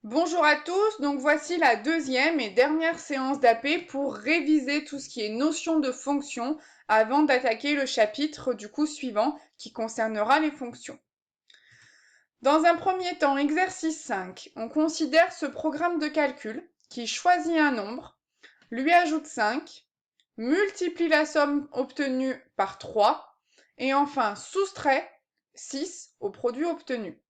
Bonjour à tous, donc voici la deuxième et dernière séance d'AP pour réviser tout ce qui est notion de fonction avant d'attaquer le chapitre du coup suivant qui concernera les fonctions. Dans un premier temps, exercice 5, on considère ce programme de calcul qui choisit un nombre, lui ajoute 5, multiplie la somme obtenue par 3 et enfin soustrait 6 au produit obtenu.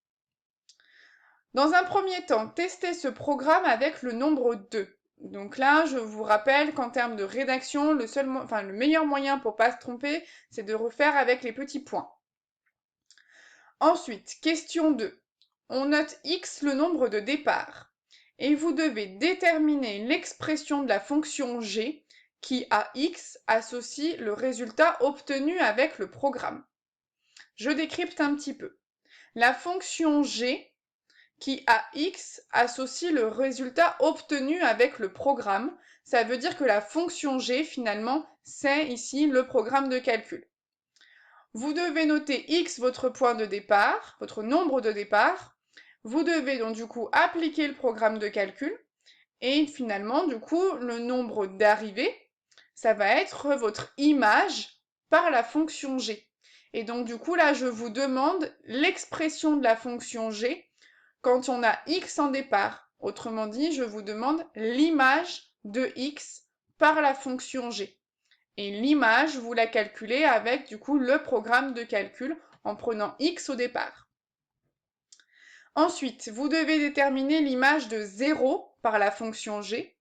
Dans un premier temps, testez ce programme avec le nombre 2. Donc là, je vous rappelle qu'en termes de rédaction, le meilleur moyen pour ne pas se tromper, c'est de refaire avec les petits points. Ensuite, question 2. On note x le nombre de départ. Et vous devez déterminer l'expression de la fonction g qui, à x, associe le résultat obtenu avec le programme. Je décrypte un petit peu. La fonction g qui à x associe le résultat obtenu avec le programme. Ça veut dire que la fonction g, finalement, c'est ici le programme de calcul. Vous devez noter x, votre point de départ, votre nombre de départ. Vous devez donc du coup appliquer le programme de calcul. Et finalement, du coup, le nombre d'arrivées, ça va être votre image par la fonction g. Et donc du coup, là, je vous demande l'expression de la fonction g quand on a x en départ. Autrement dit, je vous demande l'image de x par la fonction g. Et l'image, vous la calculez avec du coup le programme de calcul en prenant x au départ. Ensuite, vous devez déterminer l'image de 0 par la fonction g,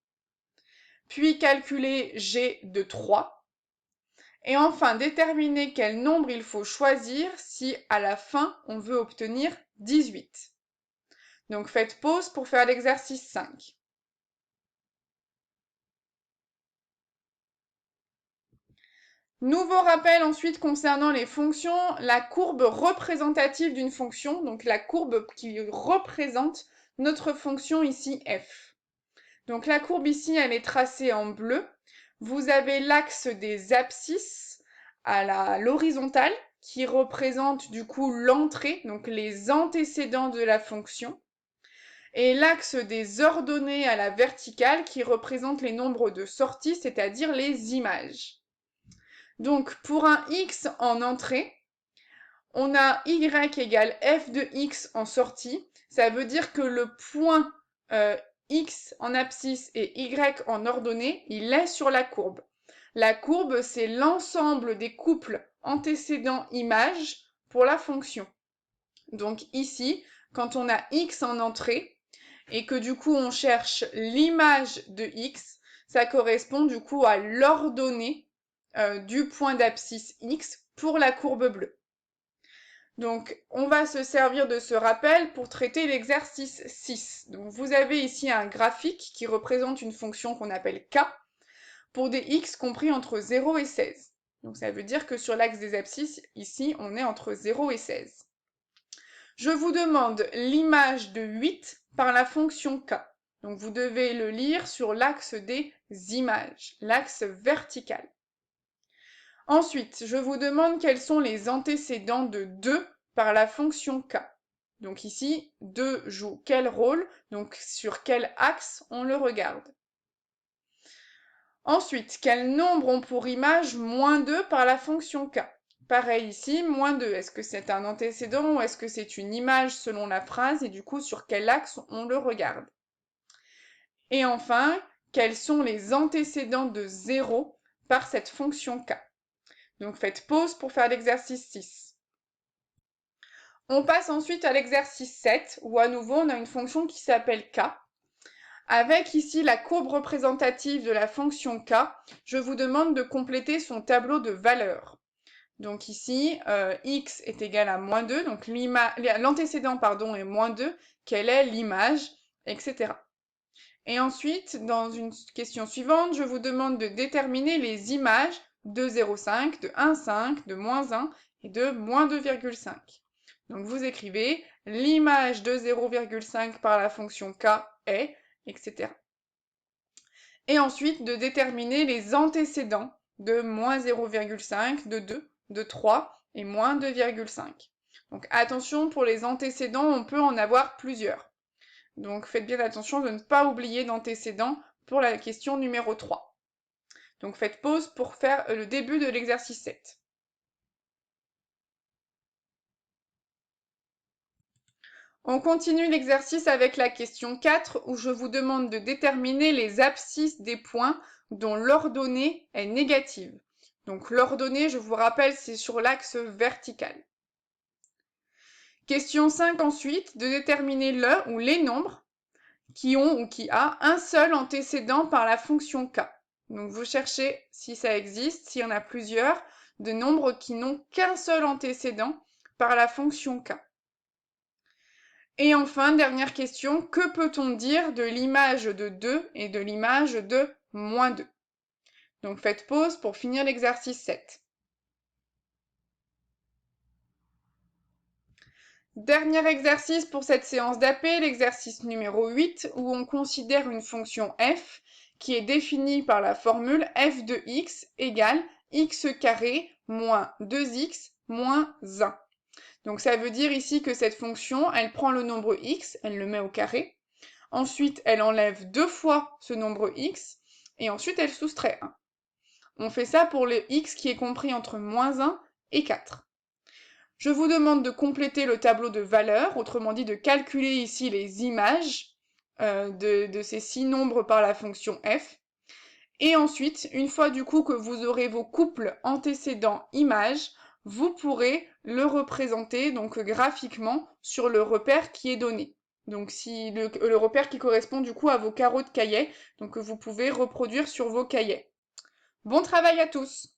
puis calculer g de 3, et enfin déterminer quel nombre il faut choisir si à la fin on veut obtenir 18. Donc faites pause pour faire l'exercice 5. Nouveau rappel ensuite concernant les fonctions, la courbe représentative d'une fonction, donc la courbe qui représente notre fonction ici f. Donc la courbe ici, elle est tracée en bleu. Vous avez l'axe des abscisses à l'horizontale qui représente du coup l'entrée, donc les antécédents de la fonction, et l'axe des ordonnées à la verticale qui représente les nombres de sortie, c'est-à-dire les images. Donc, pour un x en entrée, on a y égale f de x en sortie. Ça veut dire que le point x en abscisse et y en ordonnée, il est sur la courbe. La courbe, c'est l'ensemble des couples antécédents-images pour la fonction. Donc ici, quand on a x en entrée et que du coup on cherche l'image de x, ça correspond du coup à l'ordonnée du point d'abscisse x pour la courbe bleue. Donc, on va se servir de ce rappel pour traiter l'exercice 6. Donc, vous avez ici un graphique qui représente une fonction qu'on appelle k pour des x compris entre 0 et 16. Donc, ça veut dire que sur l'axe des abscisses, ici, on est entre 0 et 16. Je vous demande l'image de 8 par la fonction k. Donc, vous devez le lire sur l'axe des images, l'axe vertical. Ensuite, je vous demande quels sont les antécédents de 2 par la fonction k. Donc ici, 2 joue quel rôle, donc sur quel axe on le regarde. Ensuite, quel nombre ont pour image moins 2 par la fonction k. Pareil ici, moins 2, est-ce que c'est un antécédent ou est-ce que c'est une image selon la phrase et du coup sur quel axe on le regarde. Et enfin, quels sont les antécédents de 0 par cette fonction k. Donc faites pause pour faire l'exercice 6. On passe ensuite à l'exercice 7, où à nouveau on a une fonction qui s'appelle k. Avec ici la courbe représentative de la fonction k, je vous demande de compléter son tableau de valeurs. Donc ici, x est égal à moins 2, donc l'antécédent est moins 2, quelle est l'image, etc. Et ensuite, dans une question suivante, je vous demande de déterminer les images de 0,5, de 1,5, de moins 1 et de moins 2,5. Donc vous écrivez l'image de 0,5 par la fonction k est, etc. Et ensuite de déterminer les antécédents de moins 0,5, de 2, de 3 et moins 2,5. Donc attention, pour les antécédents, on peut en avoir plusieurs. Donc faites bien attention de ne pas oublier d'antécédent pour la question numéro 3. Donc faites pause pour faire le début de l'exercice 7. On continue l'exercice avec la question 4 où je vous demande de déterminer les abscisses des points dont l'ordonnée est négative. Donc l'ordonnée, je vous rappelle, c'est sur l'axe vertical. Question 5 ensuite, de déterminer le ou les nombres qui ont ou qui a un seul antécédent par la fonction k. Donc vous cherchez, si ça existe, s'il y en a plusieurs, de nombres qui n'ont qu'un seul antécédent par la fonction k. Et enfin, dernière question, que peut-on dire de l'image de 2 et de l'image de moins 2? Donc faites pause pour finir l'exercice 7. Dernier exercice pour cette séance d'AP, l'exercice numéro 8, où on considère une fonction f qui est définie par la formule f de x égale x carré moins 2x moins 1. Donc ça veut dire ici que cette fonction, elle prend le nombre x, elle le met au carré, ensuite elle enlève 2 fois ce nombre x, et ensuite elle soustrait 1. On fait ça pour le x qui est compris entre moins 1 et 4. Je vous demande de compléter le tableau de valeurs, autrement dit de calculer ici les images de ces 6 nombres par la fonction f. Et ensuite, une fois du coup que vous aurez vos couples antécédents-images, vous pourrez le représenter donc graphiquement sur le repère qui est donné. Donc si le repère qui correspond du coup à vos carreaux de cahier, donc que vous pouvez reproduire sur vos cahiers. Bon travail à tous!